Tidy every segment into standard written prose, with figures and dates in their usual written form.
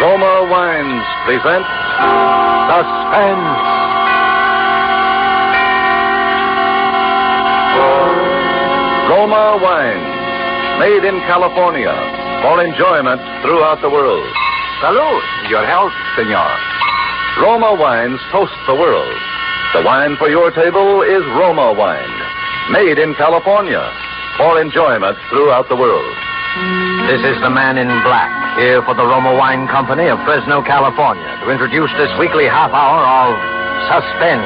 Roma Wines present Suspense. Roma Wines, made in California for enjoyment throughout the world. Salud. Your health, senor. Roma Wines toast the world. The wine for your table is Roma Wine, made in California for enjoyment throughout the world. This is the man in black, here for the Roma Wine Company of Fresno, California, to introduce this weekly half hour of Suspense.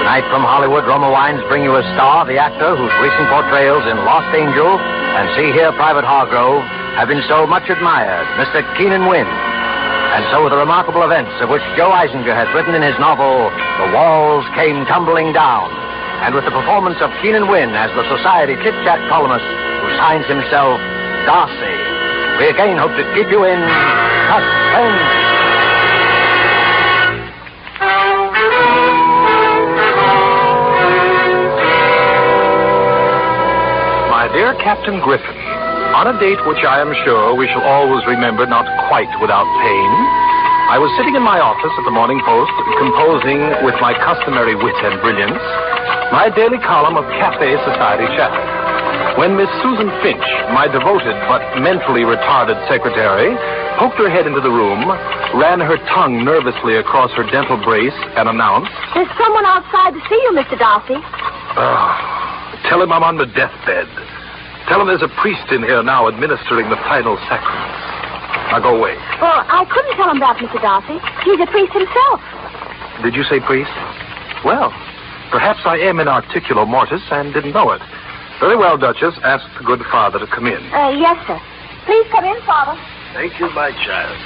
Tonight from Hollywood, Roma Wines bring you a star, the actor whose recent portrayals in Lost Angel and See Here, Private Hargrove have been so much admired, Mr. Keenan Wynn. And so the remarkable events of which Joe Eisinger has written in his novel, The Walls Came Tumbling Down, and with the performance of Keenan Wynn as the Society chit-chat columnist who signs himself Darcy, we again hope to keep you in suspense. My dear Captain Griffin, on a date which I am sure we shall always remember not quite without pain, I was sitting in my office at the Morning Post, composing with my customary wit and brilliance my daily column of Cafe Society chat, when Miss Susan Finch, my devoted but mentally retarded secretary, poked her head into the room, ran her tongue nervously across her dental brace, and announced, "There's someone outside to see you, Mr. Darcy." Tell him I'm on the deathbed. Tell him there's a priest in here now administering the final sacrament. Now go away. Well, I couldn't tell him that, Mr. Darcy. He's a priest himself. Did you say priest? Well, perhaps I am in articulo mortis and didn't know it. Very well, Duchess. Ask the good father to come in. Yes, sir. Please come in, Father. Thank you, my child.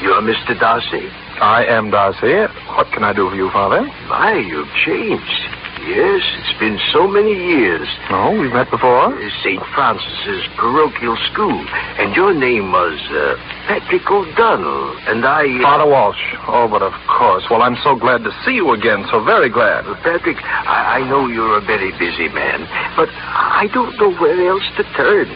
You're Mr. Darcy? I am Darcy. What can I do for you, Father? My, you've changed. Yes, it's been so many years. No, we've met before. St. Francis's parochial school. And your name was Patrick O'Donnell. And I... Father Walsh. Oh, but of course. Well, I'm so glad to see you again. So very glad. Patrick, I know you're a very busy man, but I don't know where else to turn.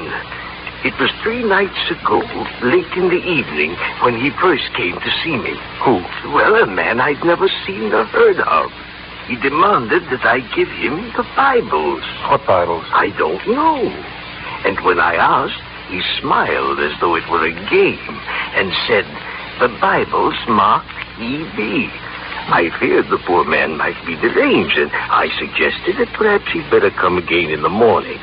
It was 3 nights ago, late in the evening, when he first came to see me. Who? Well, a man I'd never seen or heard of. He demanded that I give him the Bibles. What Bibles? I don't know. And when I asked, he smiled as though it were a game and said, "The Bibles marked E.B." I feared the poor man might be deranged, and I suggested that perhaps he'd better come again in the morning.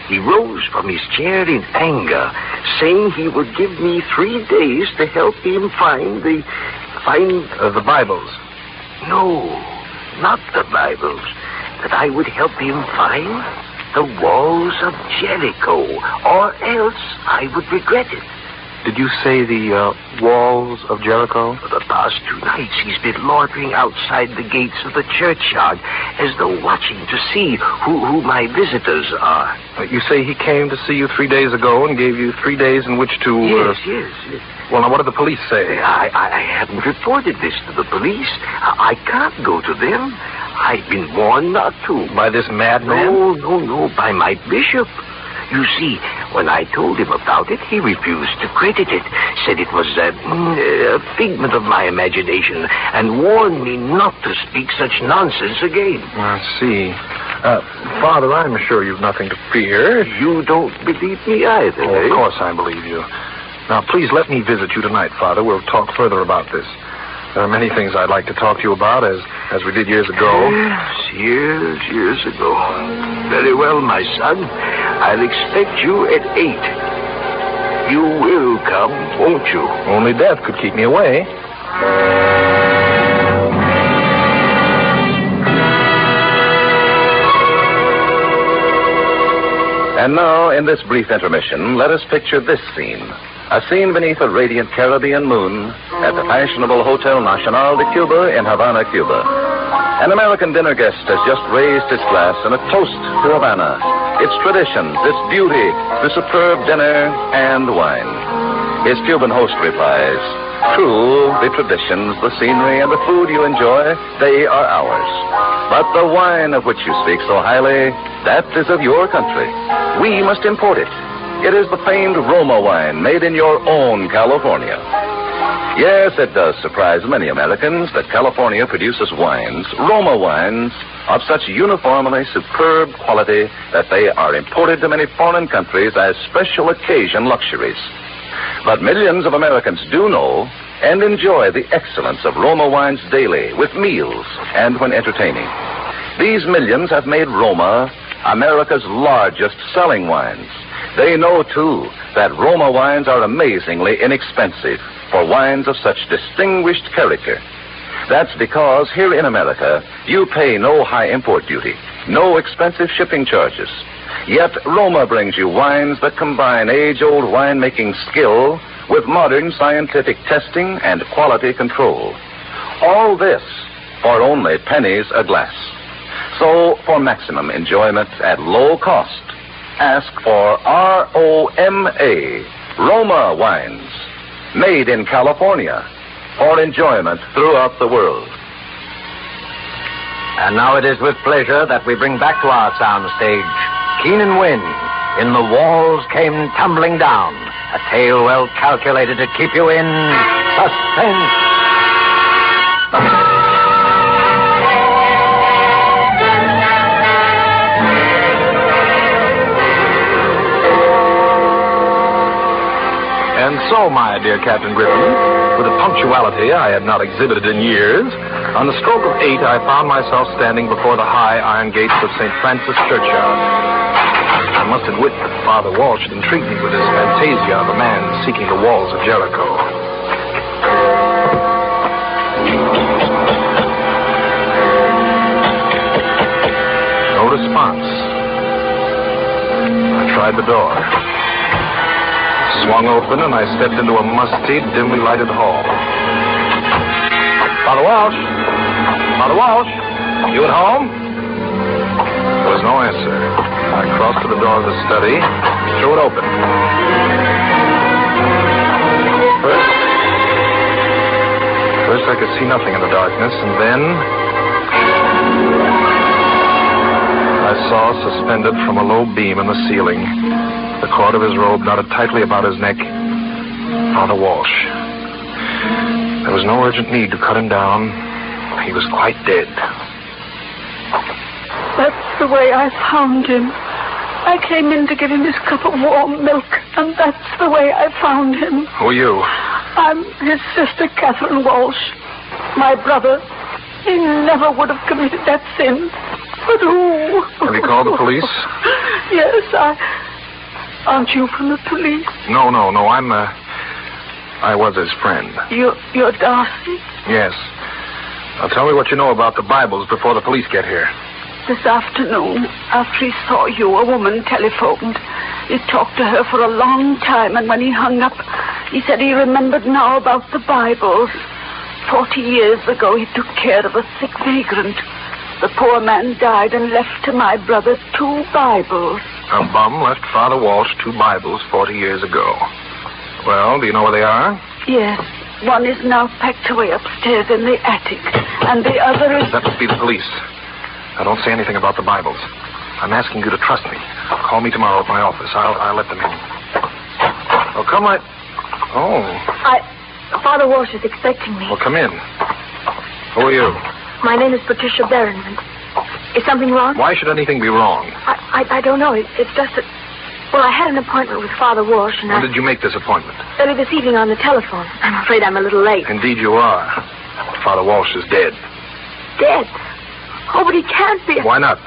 He rose from his chair in anger, saying he would give me 3 days to help him find the Bibles. No, not the Bibles. That I would help him find the walls of Jericho, or else I would regret it. Did you say the walls of Jericho? For the past 2 nights, he's been loitering outside the gates of the churchyard, as though watching to see who my visitors are. You say he came to see you 3 days ago and gave you 3 days in which to... Yes. Well, now, what did the police say? I haven't reported this to the police. I can't go to them. I've been warned not to. By this madman? No, by my bishop. You see, when I told him about it, he refused to credit it, said it was a figment of my imagination, and warned me not to speak such nonsense again. I see. Father, I'm sure you've nothing to fear. You don't believe me either, Of course I believe you. Now, please let me visit you tonight, Father. We'll talk further about this. There are many things I'd like to talk to you about, as we did years ago. Yes, years ago. Very well, my son. I'll expect you at 8. You will come, won't you? Only death could keep me away. And now, in this brief intermission, let us picture this scene. A scene beneath a radiant Caribbean moon at the fashionable Hotel Nacional de Cuba in Havana, Cuba. An American dinner guest has just raised his glass in a toast to Havana, its traditions, its beauty, the superb dinner, and wine. His Cuban host replies, "True True, the traditions, the scenery, and the food you enjoy, they are ours. But the wine of which you speak so highly, that is of your country. We must import it. It is the famed Roma wine made in your own California. Yes, it does surprise many Americans that California produces wines, Roma wines, of such uniformly superb quality that they are imported to many foreign countries as special occasion luxuries. But millions of Americans do know and enjoy the excellence of Roma wines daily with meals and when entertaining. These millions have made Roma America's largest selling wines. They know, too, that Roma wines are amazingly inexpensive for wines of such distinguished character. That's because here in America, you pay no high import duty, no expensive shipping charges. Yet Roma brings you wines that combine age-old winemaking skill with modern scientific testing and quality control. All this for only pennies a glass. So, for maximum enjoyment at low cost, ask for R-O-M-A, Roma wines, made in California, for enjoyment throughout the world. And now it is with pleasure that we bring back to our soundstage Keenan Wynn in The Walls Came Tumbling Down, a tale well calculated to keep you in suspense. And so, my dear Captain Griffin, with a punctuality I had not exhibited in years, on the stroke of 8 I found myself standing before the high iron gates of St. Francis Churchyard. I must admit that Father Walsh had intrigued me with his fantasia of a man seeking the walls of Jericho. No response. I tried the door. Swung open, and I stepped into a musty, dimly lighted hall. Father Walsh? Father Walsh? You at home? There was no answer. I crossed to the door of the study, threw it open. First I could see nothing in the darkness, and then I saw, suspended from a low beam in the ceiling, the cord of his robe knotted tightly about his neck, Father Walsh. There was no urgent need to cut him down. He was quite dead. That's the way I found him. I came in to give him his cup of warm milk, and that's the way I found him. Who are you? I'm his sister, Catherine Walsh. My brother, he never would have committed that sin. But who? Have you called the police? Yes, Aren't you from the police? No. I was his friend. You're Darcy? Yes. Now tell me what you know about the Bibles before the police get here. This afternoon, after he saw you, a woman telephoned. He talked to her for a long time, and when he hung up, he said he remembered now about the Bibles. 40 years ago, he took care of a sick vagrant. The poor man died and left to my brother 2 Bibles. A bum left Father Walsh 2 Bibles 40 years ago. Well, do you know where they are? Yes. One is now packed away upstairs in the attic, and the other is... That must be the police. I don't say anything about the Bibles. I'm asking you to trust me. Call me tomorrow at my office. I'll let them in. Oh, come right... Oh. Father Walsh is expecting me. Well, come in. Who are you? My name is Patricia Berryman. Is something wrong? Why should anything be wrong? I don't know. It's just that... Well, I had an appointment with Father Walsh, and When did you make this appointment? early this evening on the telephone. I'm afraid I'm a little late. Indeed you are. Father Walsh is dead. Dead? Oh, but he can't be. Why not?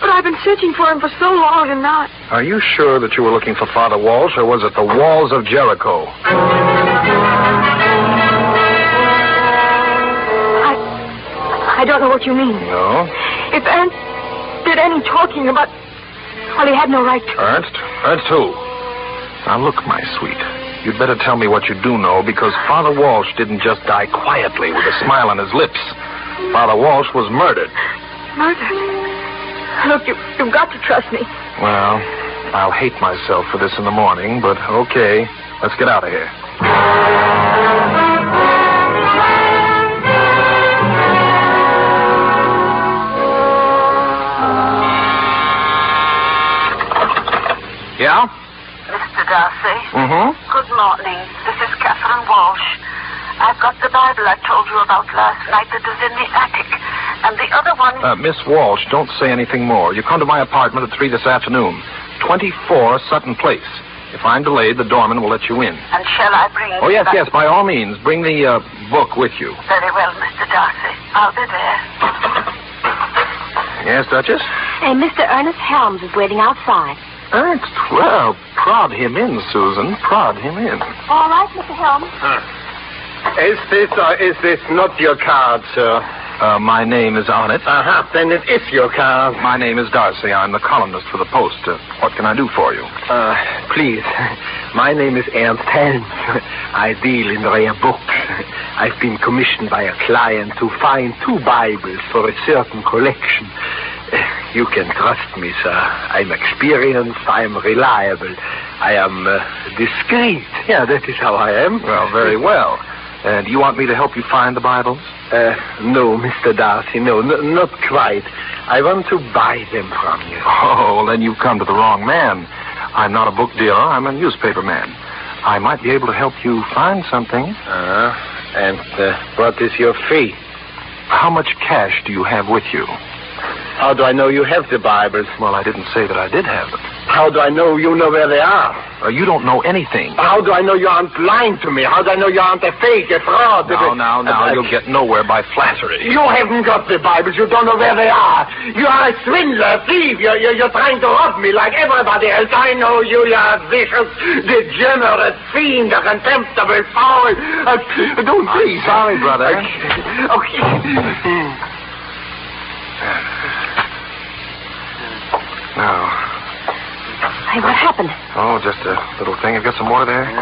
But I've been searching for him for so long and not. Are you sure that you were looking for Father Walsh, or was it the walls of Jericho? I don't know what you mean. No? If Ernst did any talking about... Well, he had no right to. Ernst? Ernst who? Now, look, my sweet. You'd better tell me what you do know, because Father Walsh didn't just die quietly with a smile on his lips. Father Walsh was murdered. Murdered? Look, you've got to trust me. Well, I'll hate myself for this in the morning, but okay. Let's get out of here. morning. This is Catherine Walsh. I've got the Bible I told you about last night that was in the attic. And the other one... Miss Walsh, don't say anything more. You come to my apartment at 3 this afternoon. 24 Sutton Place. If I'm delayed, the doorman will let you in. And shall I bring... Oh, yes, by all means. Bring the book with you. Very well, Mr. Darcy. I'll be there. Yes, Duchess? Hey, Mr. Ernest Helms is waiting outside. Ernst, well, prod him in, Susan. Prod him in. All right, Mr. Helms. Is this or is this not your card, sir? My name is on it. Then it is your card. My name is Darcy. I'm the columnist for the Post. What can I do for you? Please. My name is Ernst Helms. I deal in rare books. I've been commissioned by a client to find 2 Bibles for a certain collection. You can trust me, sir. I'm experienced. I'm reliable. I am discreet. Yeah, that is how I am. Well, very well. Do you want me to help you find the Bibles? No, Mr. Darcy, no, not quite. I want to buy them from you. Oh, well, then you've come to the wrong man. I'm not a book dealer. I'm a newspaper man. I might be able to help you find something. And what is your fee? How much cash do you have with you? How do I know you have the Bibles? Well, I didn't say that I did have them. How do I know you know where they are? You don't know anything. How do I know you aren't lying to me? How do I know you aren't a fake, a fraud? Now, you'll get nowhere by flattery. You haven't got the Bibles. You don't know where they are. You are a swindler, a thief. You're trying to rob me like everybody else. I know you. You're a vicious, degenerate fiend, a contemptible foul. Don't please. Sorry, brother. Okay. Now. Hey, what happened? Oh, just a little thing. Have you got some water there? All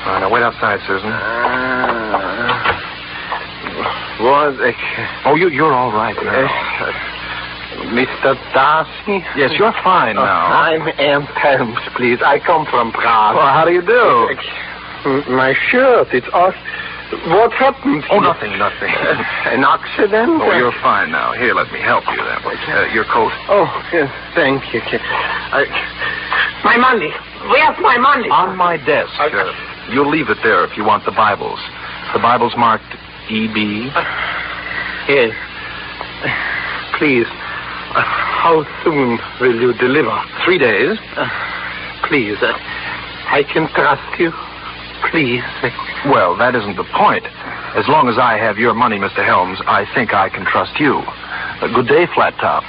right, now wait outside, Susan. Oh, you're all right now. Mr. Darcy? Yes, you're fine now. I'm Ernst Helms, please. I come from Prague. Well, how do you do? My shirt, it's off. What happened? Oh, nothing. An accident? Oh, you're fine now. Here, let me help you then. Your coat. Oh, yes, thank you. My money. Where's my money? On my desk. You'll leave it there if you want the Bibles. The Bible's marked E.B. Yes. Please, how soon will you deliver? 3 days. Please, I can trust you. Please. Well, that isn't the point. As long as I have your money, Mr. Helms, I think I can trust you. Good day, Flat Top.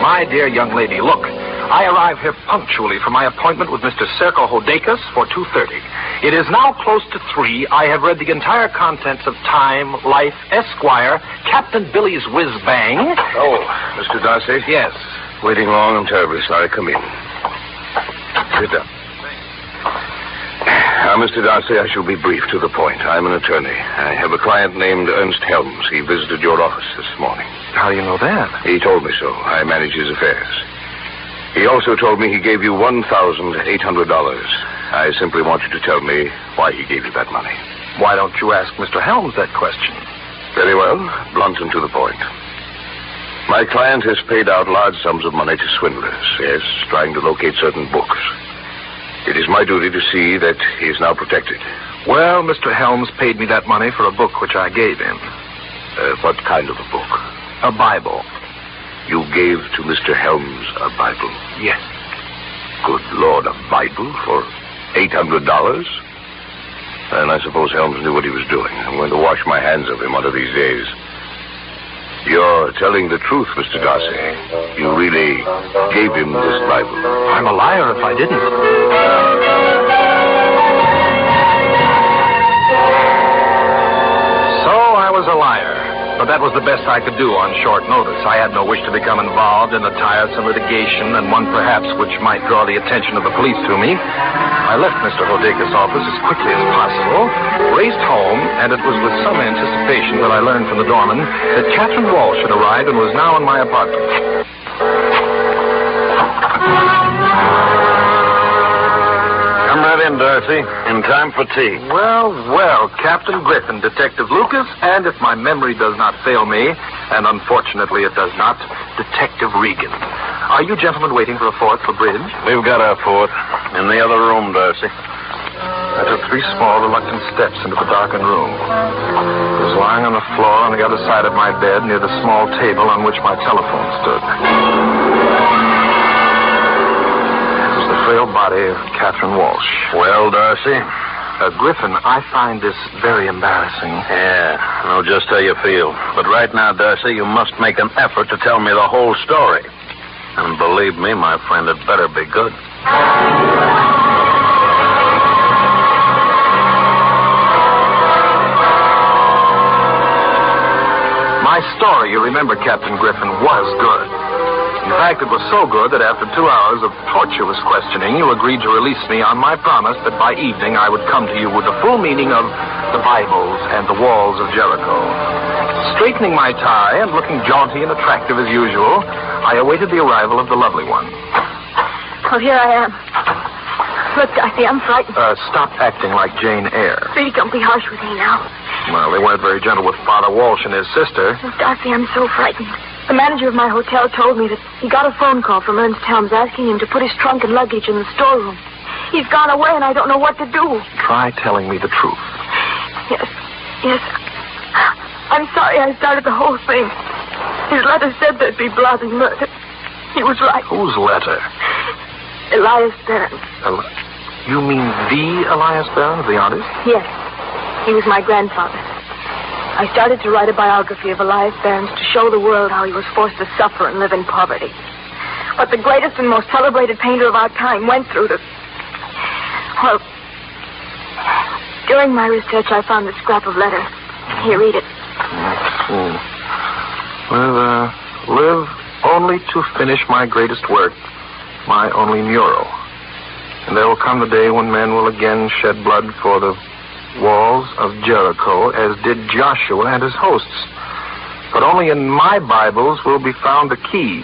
My dear young lady, look. I arrive here punctually for my appointment with Mr. Serko Hodekas for 2:30. It is now close to 3. I have read the entire contents of Time, Life, Esquire, Captain Billy's Whiz-Bang. Oh, Mr. Darcy? Yes. Waiting long. I'm terribly sorry. Come in. Sit down. Now, Mr. Darcy, I shall be brief to the point. I'm an attorney. I have a client named Ernst Helms. He visited your office this morning. How do you know that? He told me so. I manage his affairs. He also told me he gave you $1,800. I simply want you to tell me why he gave you that money. Why don't you ask Mr. Helms that question? Very well. Blunt and to the point. My client has paid out large sums of money to swindlers, yes, trying to locate certain books. It is my duty to see that he is now protected. Well, Mr. Helms paid me that money for a book which I gave him. What kind of a book? A Bible. You gave to Mr. Helms a Bible? Yes. Good Lord, a Bible for $800? And I suppose Helms knew what he was doing. I'm going to wash my hands of him one of these days. You're telling the truth, Mr. Darcy. You really gave him this Bible. I'm a liar if I didn't. So I was a liar. But that was the best I could do on short notice. I had no wish to become involved in the tiresome litigation, and one perhaps which might draw the attention of the police to me. I left Mr. Hodekas' office as quickly as possible, raced home, and it was with some anticipation that I learned from the doorman that Catherine Walsh had arrived and was now in my apartment. Come right in, in, Darcy. In time for tea. Well, well, Captain Griffin, Detective Lucas, and if my memory does not fail me, and unfortunately it does not, Detective Regan. Are you gentlemen waiting for a fourth for bridge? We've got our fourth. In the other room, Darcy. I took 3 small, reluctant steps into the darkened room. I was lying on the floor on the other side of my bed near the small table on which my telephone stood. It was the frail body of Catherine Walsh. Well, Darcy? Griffin, I find this very embarrassing. Yeah, I know just how you feel. But right now, Darcy, you must make an effort to tell me the whole story. And believe me, my friend, it better be good. My story, you remember, Captain Griffin, was good. In fact, it was so good that after 2 hours of tortuous questioning, you agreed to release me on my promise that by evening I would come to you with the full meaning of the Bibles and the walls of Jericho. Straightening my tie and looking jaunty and attractive as usual, I awaited the arrival of the lovely one. Well, here I am. Look, Darcy, I'm frightened. Stop acting like Jane Eyre. Please don't be harsh with me now. Well, they weren't very gentle with Father Walsh and his sister. Oh, Darcy, I'm so frightened. The manager of my hotel told me that he got a phone call from Ernst Helms asking him to put his trunk and luggage in the storeroom. He's gone away and I don't know what to do. Try telling me the truth. Yes. I'm sorry I started the whole thing. His letter said there'd be blood and murder. He was right. Whose letter? Elias Barron. You mean the Elias Barron, the artist? Yes. He was my grandfather. I started to write a biography of Elias Barron to show the world how he was forced to suffer and live in poverty. What the greatest and most celebrated painter of our time went through to... Well, during my research, I found this scrap of letter. Here, read it. Live only to finish my greatest work, my only mural. And there will come the day when men will again shed blood for the walls of Jericho, as did Joshua and his hosts. But only in my Bibles will be found the key.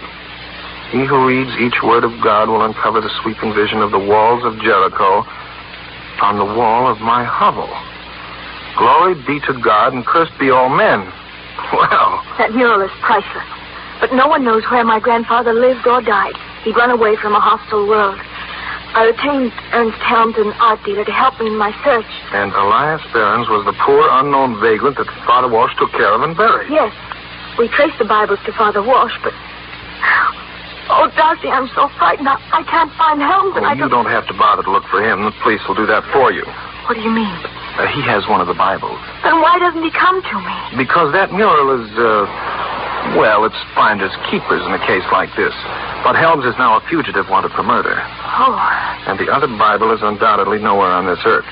He who reads each word of God will uncover the sweeping vision of the walls of Jericho on the wall of my hovel. Glory be to God and cursed be all men. Well, that mural is priceless. But no one knows where my grandfather lived or died. He'd run away from a hostile world. I retained Ernst Helms, an art dealer, to help me in my search. And Elias Barron's was the poor, unknown vagrant that Father Walsh took care of and buried. Yes. We traced the Bibles to Father Walsh, but... Oh, Darcy, I'm so frightened. I can't find Helms. Oh, you don't have to bother to look for him. The police will do that for you. What do you mean? He has one of the Bibles. Then why doesn't he come to me? Because that mural is, well, it's finders keepers in a case like this. But Helms is now a fugitive wanted for murder. Oh. And the other Bible is undoubtedly nowhere on this earth.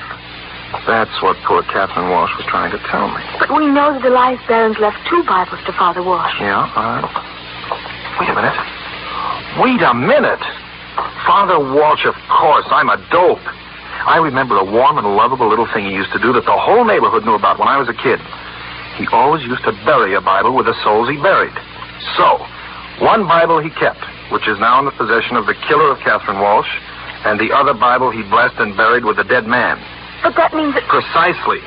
That's what poor Catherine Walsh was trying to tell me. But we know that Elias Barron's left 2 Bibles to Father Walsh. Yeah, Wait a minute. Wait a minute. Father Walsh, of course. I'm a dope. I remember a warm and lovable little thing he used to do that the whole neighborhood knew about when I was a kid. He always used to bury a Bible with the souls he buried. So, one Bible he kept, which is now in the possession of the killer of Catherine Walsh, and the other Bible he blessed and buried with the dead man. But that means that... Precisely.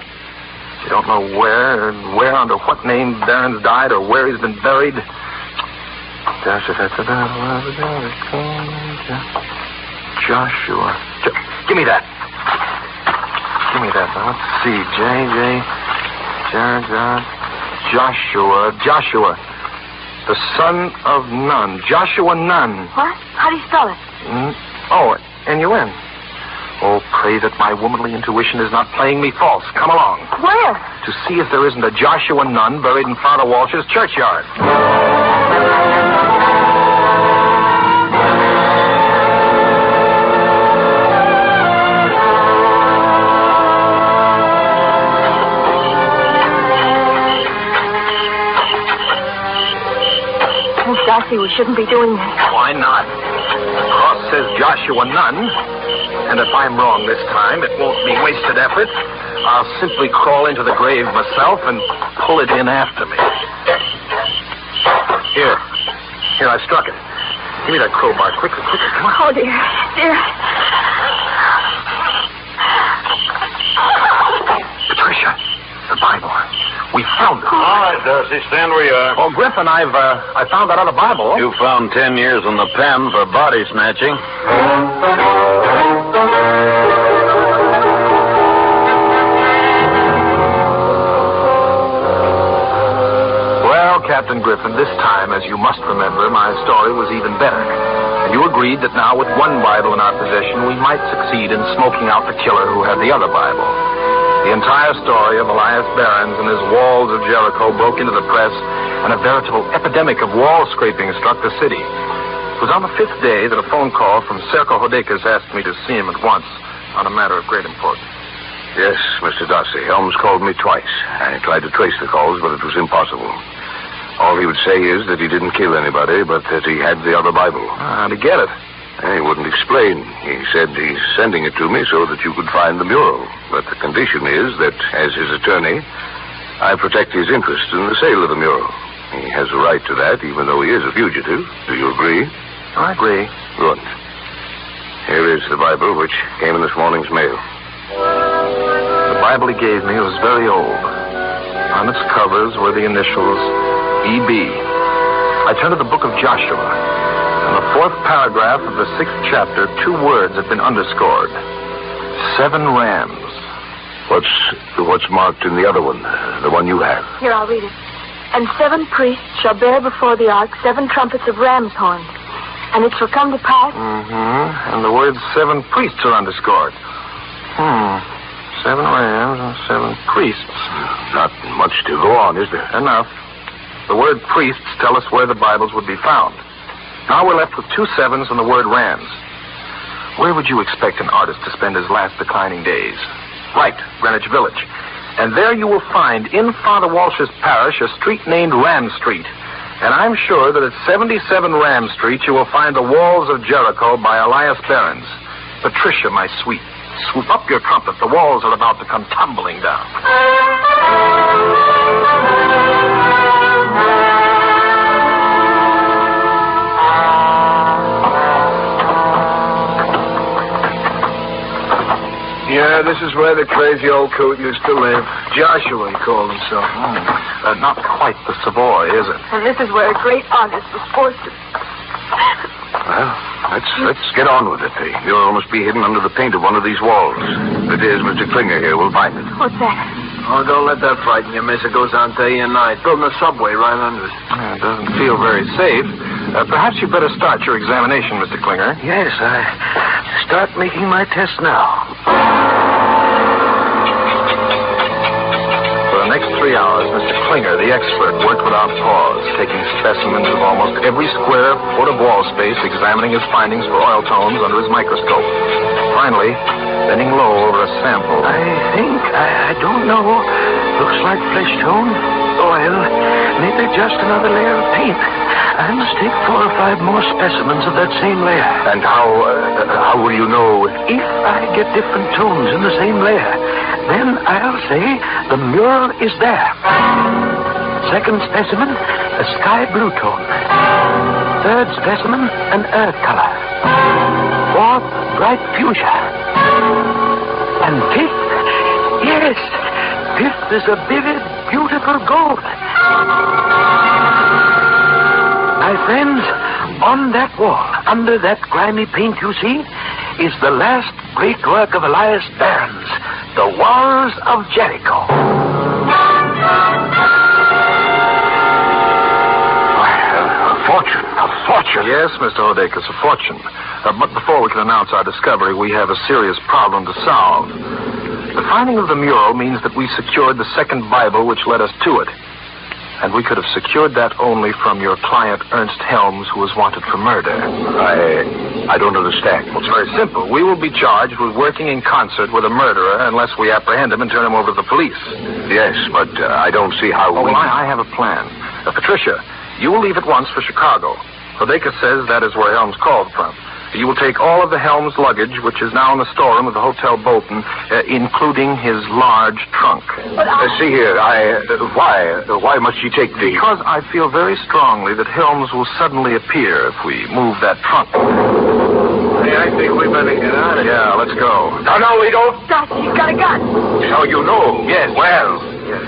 You don't know where under what name Barron's died or where he's been buried. Joshua. Give me that. Give me that. Let's see. Joshua. The son of Nun. Joshua Nun. What? How do you spell it? N-U-N. Oh, pray that my womanly intuition is not playing me false. Come along. Where? To see if there isn't a Joshua Nun buried in Father Walsh's churchyard. Darcy, we shouldn't be doing this. Why not? The cross says Joshua Nun, and if I'm wrong this time, it won't be wasted effort. I'll simply crawl into the grave myself and pull it in after me. Here, I struck it. Give me that crowbar, quicker, come on. Oh, dear. The Bible. We found it. All right, Darcy, stand where you are. Oh, Griffin, I found that other Bible. You found 10 years in the pen for body snatching. Well, Captain Griffin, this time, as you must remember, my story was even better. And you agreed that now with one Bible in our possession, we might succeed in smoking out the killer who had the other Bible. The entire story of Elias Behrens and his walls of Jericho broke into the press, and a veritable epidemic of wall scraping struck the city. It was on the 5th day that a phone call from Serko Hodekas asked me to see him at once on a matter of great importance. Yes, Mr. Darcy. Helms called me twice. I tried to trace the calls, but it was impossible. All he would say is that he didn't kill anybody, but that he had the other Bible. To get it. He wouldn't explain. He said he's sending it to me so that you could find the mural. But the condition is that, as his attorney, I protect his interest in the sale of the mural. He has a right to that, even though he is a fugitive. Do you agree? I agree. Good. Here is the Bible, which came in this morning's mail. The Bible he gave me was very old. On its covers were the initials E.B. I turned to the book of Joshua. In the 4th paragraph of the 6th chapter, 2 words have been underscored. 7 rams. What's marked in the other one? The one you have? Here, I'll read it. And 7 priests shall bear before the ark 7 trumpets of ram's horns. And it shall come to pass... And the words 7 priests are underscored. 7 rams and 7 priests. Not much to go on, is there? Enough. The word priests tell us where the Bibles would be found. Now we're left with 2 sevens and the word rams. Where would you expect an artist to spend his last declining days? Right, Greenwich Village. And there you will find, in Father Walsh's parish, a street named Ram Street. And I'm sure that at 77 Ram Street you will find the walls of Jericho by Elias Behrens. Patricia, my sweet, swoop up your trumpet. The walls are about to come tumbling down. Yeah, this is where the crazy old coot used to live. Joshua, he called himself. Not quite the Savoy, is it? And this is where a great artist was forced to... Well, let's get on with it. The mural must be hidden under the paint of one of these walls. If it is, Mr. Klinger here will find it. What's that? Oh, don't let that frighten you, miss. It goes on day and night. Building a subway right under it. It doesn't feel very safe. Perhaps you'd better start your examination, Mr. Klinger. Yes, I start making my test now. For the next 3 hours, Mr. Klinger, the expert, worked without pause, taking specimens of almost every square foot of wall space, examining his findings for oil tones under his microscope. Finally, bending low over a sample. I don't know. Looks like flesh tone, oil, maybe just another layer of paint. I must take 4 or 5 more specimens of that same layer. And how will you know? If I get different tones in the same layer, then I'll say the mural is there. Second specimen, a sky blue tone. Third specimen, an earth color. Fourth, bright fuchsia. And fifth, yes, fifth is a vivid, beautiful gold. My friends, on that wall, under that grimy paint you see, is the last great work of Elias Behrens, The Walls of Jericho. A fortune. Yes, Mr. Hodekas, a fortune. But before we can announce our discovery, we have a serious problem to solve. The finding of the mural means that we secured the second Bible which led us to it. And we could have secured that only from your client, Ernst Helms, who was wanted for murder. I don't understand. Well, it's very simple. We will be charged with working in concert with a murderer unless we apprehend him and turn him over to the police. Yes, but I don't see how we... Well, I have a plan. Patricia, you will leave at once for Chicago. Hodekas says that is where Helms called from. You will take all of the Helms luggage, which is now in the storeroom of the Hotel Bolton, including his large trunk. See here, why must you take the... Because I feel very strongly that Helms will suddenly appear if we move that trunk. Hey, I think we better get out of here. Yeah, let's go. No, we don't. Darcy, you've got a gun. So you know. Yes. Well, Yes.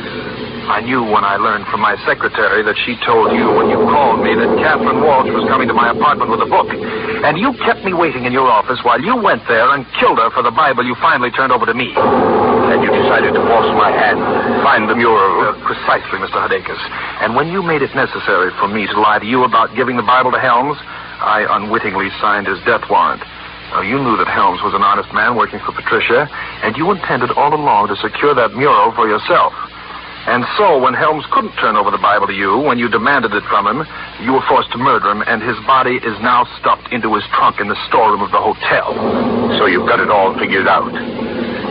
I knew when I learned from my secretary that she told you when you called me that Catherine Walsh was coming to my apartment with a book. And you kept me waiting in your office while you went there and killed her for the Bible you finally turned over to me. And you decided to force my hand, find the mural. Precisely, Mr. Hudakis. And when you made it necessary for me to lie to you about giving the Bible to Helms, I unwittingly signed his death warrant. Now, you knew that Helms was an honest man working for Patricia, and you intended all along to secure that mural for yourself. And so, when Helms couldn't turn over the Bible to you, when you demanded it from him, you were forced to murder him, and his body is now stuffed into his trunk in the storeroom of the hotel. So you've got it all figured out.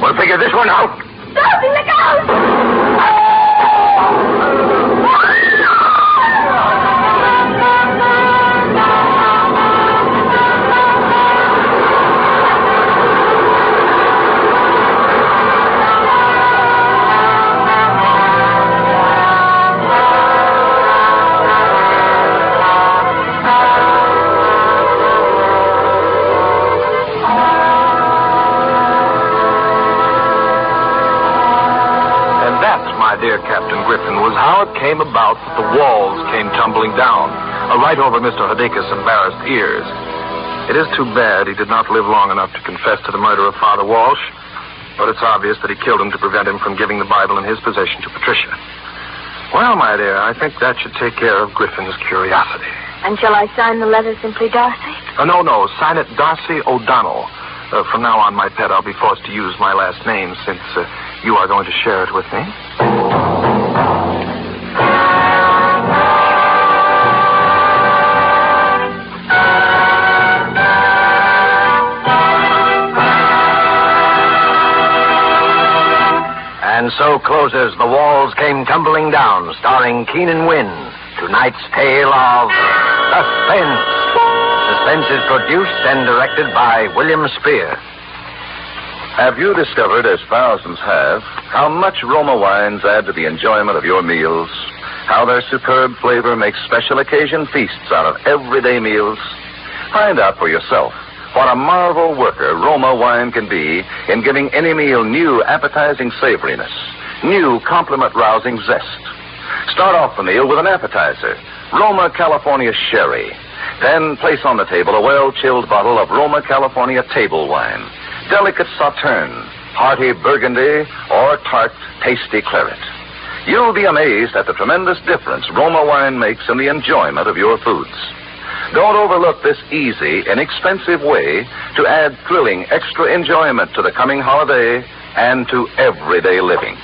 Well, figure this one out. Darcy, look out! Dear Captain Griffin, was how it came about that the walls came tumbling down, right over Mr. Hudakis' embarrassed ears. It is too bad he did not live long enough to confess to the murder of Father Walsh, but it's obvious that he killed him to prevent him from giving the Bible in his possession to Patricia. Well, my dear, I think that should take care of Griffin's curiosity. And shall I sign the letter simply Darcy? No, sign it Darcy O'Donnell. From now on, my pet, I'll be forced to use my last name since you are going to share it with me. And so closes The Walls Came Tumbling Down, starring Keenan Wynn. Tonight's tale of Suspense. Suspense is produced and directed by William Spear. Have you discovered, as thousands have, how much Roma wines add to the enjoyment of your meals? How their superb flavor makes special occasion feasts out of everyday meals? Find out for yourself what a marvel worker Roma wine can be in giving any meal new appetizing savoriness, new compliment-rousing zest. Start off the meal with an appetizer, Roma California Sherry. Then place on the table a well-chilled bottle of Roma California table wine, delicate Sauterne, hearty Burgundy, or tart, tasty claret. You'll be amazed at the tremendous difference Roma wine makes in the enjoyment of your foods. Don't overlook this easy, inexpensive way to add thrilling extra enjoyment to the coming holiday and to everyday living.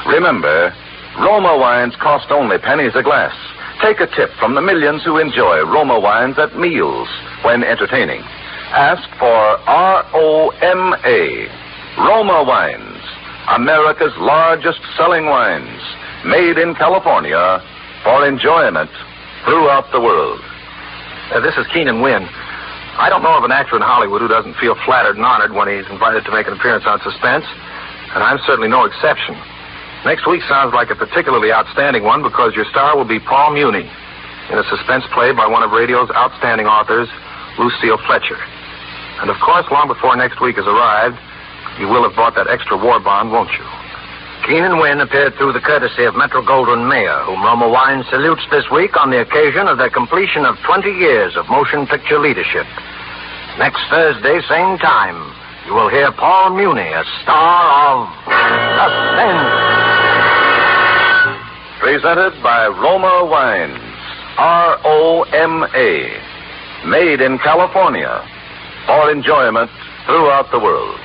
Remember, Roma wines cost only pennies a glass. Take a tip from the millions who enjoy Roma wines at meals when entertaining. Ask for R-O-M-A, Roma Wines, America's largest selling wines, made in California for enjoyment throughout the world. This is Keenan Wynn. I don't know of an actor in Hollywood who doesn't feel flattered and honored when he's invited to make an appearance on Suspense, and I'm certainly no exception. Next week sounds like a particularly outstanding one because your star will be Paul Muni in a suspense play by one of radio's outstanding authors, Lucille Fletcher. And of course, long before next week has arrived, you will have bought that extra war bond, won't you? Keenan Wynn appeared through the courtesy of Metro-Goldwyn-Mayer, whom Roma Wine salutes this week on the occasion of their completion of 20 years of motion picture leadership. Next Thursday, same time, you will hear Paul Muni, a star of Suspense. Presented by Roma Wines, R-O-M-A, made in California for enjoyment throughout the world.